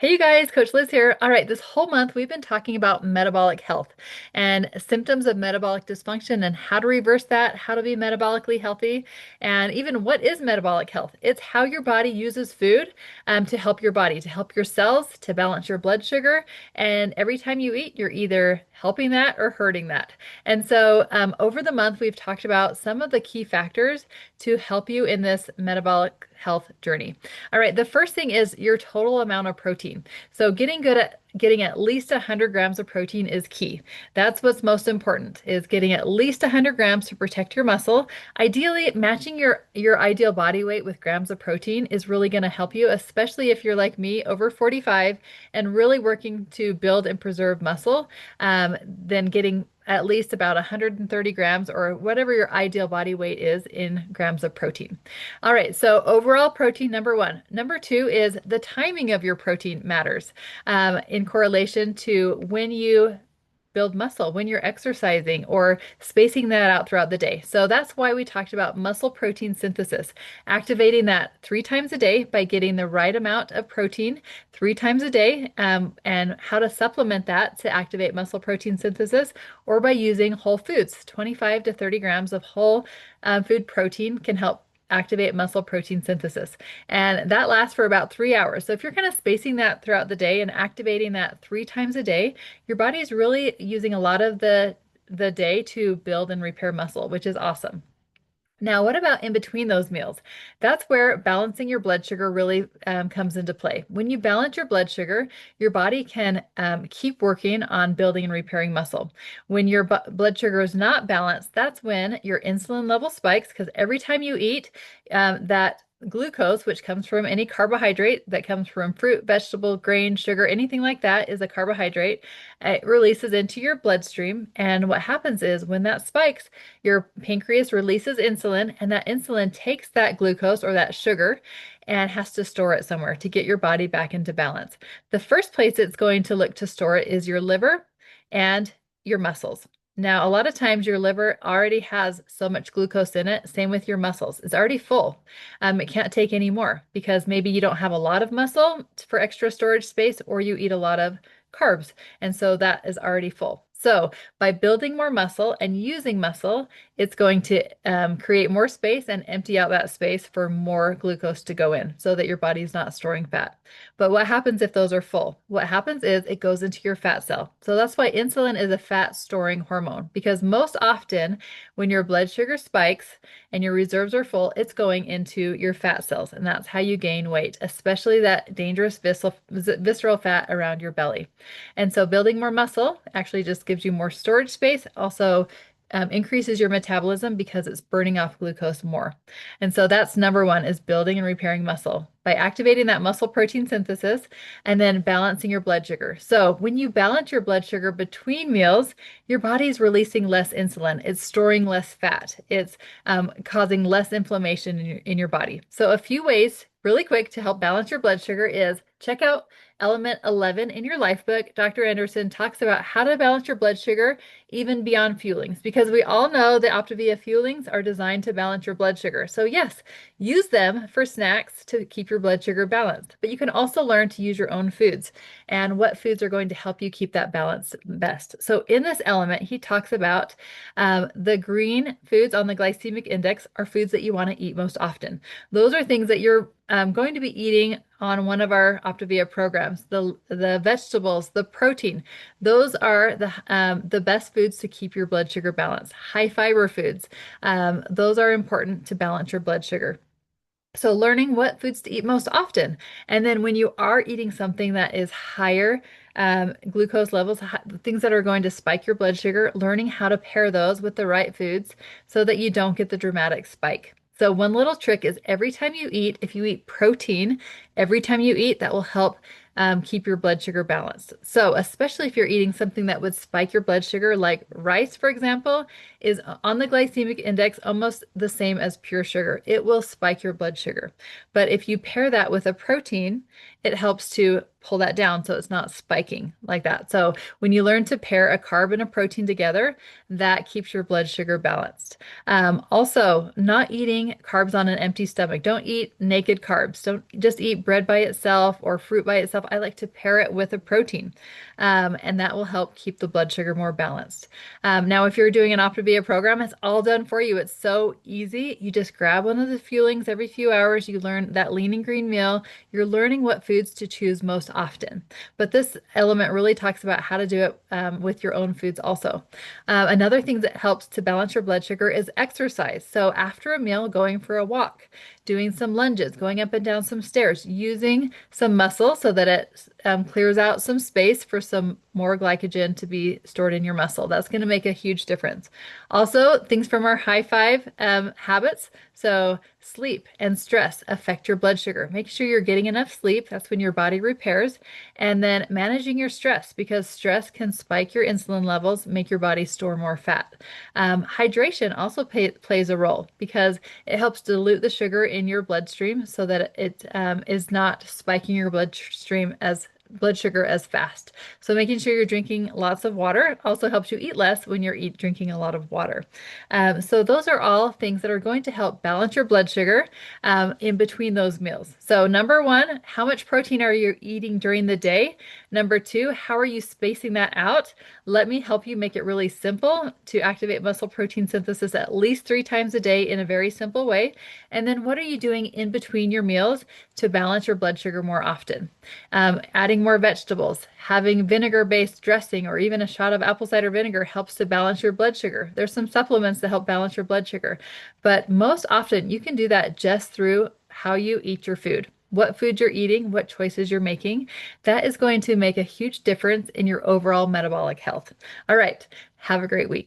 Hey you guys, Coach Liz here. All right, this whole month we've been talking about metabolic health and symptoms of metabolic dysfunction and how to reverse that, how to be metabolically healthy, and even what is metabolic health. It's how your body uses food to help your body, to help your cells, to balance your blood sugar. And every time you eat, you're either helping that or hurting that. And so over the month, we've talked about some of the key factors to help you in this metabolic health journey. All right, the first thing is your total amount of protein. So getting good at getting at least 100 grams of protein is key. That's what's most important, is getting at least 100 grams to protect your muscle. Ideally, matching your ideal body weight with grams of protein is really going to help you, especially if you're like me, over 45 and really working to build and preserve muscle. Then getting at least about 130 grams or whatever your ideal body weight is in grams of protein. All right, so overall protein, number one. Number two is the timing of your protein matters in correlation to when you build muscle, when you're exercising, or spacing that out throughout the day. So that's why we talked about muscle protein synthesis, activating that 3 times a day by getting the right amount of protein 3 times a day, and how to supplement that to activate muscle protein synthesis, or by using whole foods. 25 to 30 grams of whole food protein can help activate muscle protein synthesis. And that lasts for about 3 hours. So if you're kind of spacing that throughout the day and activating that 3 times a day, your body is really using a lot of the day to build and repair muscle, which is awesome. Now, what about in between those meals? That's where balancing your blood sugar really comes into play. When you balance your blood sugar, your body can keep working on building and repairing muscle. When your blood sugar is not balanced, that's when your insulin level spikes, because every time you eat, that glucose, which comes from any carbohydrate that comes from fruit, vegetable, grain, sugar, anything like that is a carbohydrate. It releases into your bloodstream. And what happens is when that spikes, your pancreas releases insulin, and that insulin takes that glucose or that sugar and has to store it somewhere to get your body back into balance. The first place it's going to look to store it is your liver and your muscles. Now, a lot of times your liver already has so much glucose in it. Same with your muscles. It's already full. It can't take any more because maybe you don't have a lot of muscle for extra storage space, or you eat a lot of carbs. And so that is already full. So by building more muscle and using muscle, it's going to create more space and empty out that space for more glucose to go in so that your body's not storing fat. But what happens if those are full? What happens is it goes into your fat cell. So that's why insulin is a fat storing hormone, because most often when your blood sugar spikes and your reserves are full, it's going into your fat cells. And that's how you gain weight, especially that dangerous visceral fat around your belly. And so building more muscle actually just gives you more storage space, also increases your metabolism because it's burning off glucose more. And so that's number one, is building and repairing muscle by activating that muscle protein synthesis and then balancing your blood sugar. So when you balance your blood sugar between meals, your body's releasing less insulin. It's storing less fat. It's causing less inflammation in your body. So a few ways really quick to help balance your blood sugar is check out Element 11 in your life book. Dr. Anderson talks about how to balance your blood sugar even beyond fuelings, because we all know the Optavia fuelings are designed to balance your blood sugar. So yes, use them for snacks to keep your blood sugar balanced, but you can also learn to use your own foods and what foods are going to help you keep that balance best. So in this element, he talks about the green foods on the glycemic index are foods that you want to eat most often. Those are things that you're going to be eating on one of our Optavia programs. The vegetables, the protein, those are the best foods to keep your blood sugar balanced. High fiber foods, those are important to balance your blood sugar. So learning what foods to eat most often. And then when you are eating something that is higher glucose levels, things that are going to spike your blood sugar, learning how to pair those with the right foods so that you don't get the dramatic spike. So one little trick is every time you eat, if you eat protein, every time you eat, that will help keep your blood sugar balanced. So especially if you're eating something that would spike your blood sugar, like rice, for example, is on the glycemic index almost the same as pure sugar. It will spike your blood sugar. But if you pair that with a protein, it helps to pull that down so it's not spiking like that. So when you learn to pair a carb and a protein together, that keeps your blood sugar balanced. Also, not eating carbs on an empty stomach. Don't eat naked carbs. Don't just eat bread by itself or fruit by itself. I like to pair it with a protein, and that will help keep the blood sugar more balanced. Now, if you're doing an Optavia program, it's all done for you. It's so easy. You just grab one of the fuelings every few hours. You learn that lean and green meal. You're learning what foods to choose most often. But this element really talks about how to do it with your own foods also. Another thing that helps to balance your blood sugar is exercise. So after a meal, going for a walk, doing some lunges, going up and down some stairs, using some muscle so that it clears out some space for some more glycogen to be stored in your muscle. That's going to make a huge difference. Also, things from our high five habits. So sleep and stress affect your blood sugar. Make sure you're getting enough sleep. That's when your body repairs. And then managing your stress, because stress can spike your insulin levels, make your body store more fat. Hydration also plays a role because it helps dilute the sugar in your bloodstream so that it is not spiking your blood sugar as fast. So making sure you're drinking lots of water also helps you eat less when you're drinking a lot of water. So those are all things that are going to help balance your blood sugar in between those meals. So number one, how much protein are you eating during the day? Number two, how are you spacing that out? Let me help you make it really simple to activate muscle protein synthesis at least 3 times a day in a very simple way. And then what are you doing in between your meals to balance your blood sugar more often? Adding more vegetables, having vinegar-based dressing, or even a shot of apple cider vinegar helps to balance your blood sugar. There's some supplements that help balance your blood sugar, but most often you can do that just through how you eat your food. What food you're eating, what choices you're making, that is going to make a huge difference in your overall metabolic health. All right, have a great week.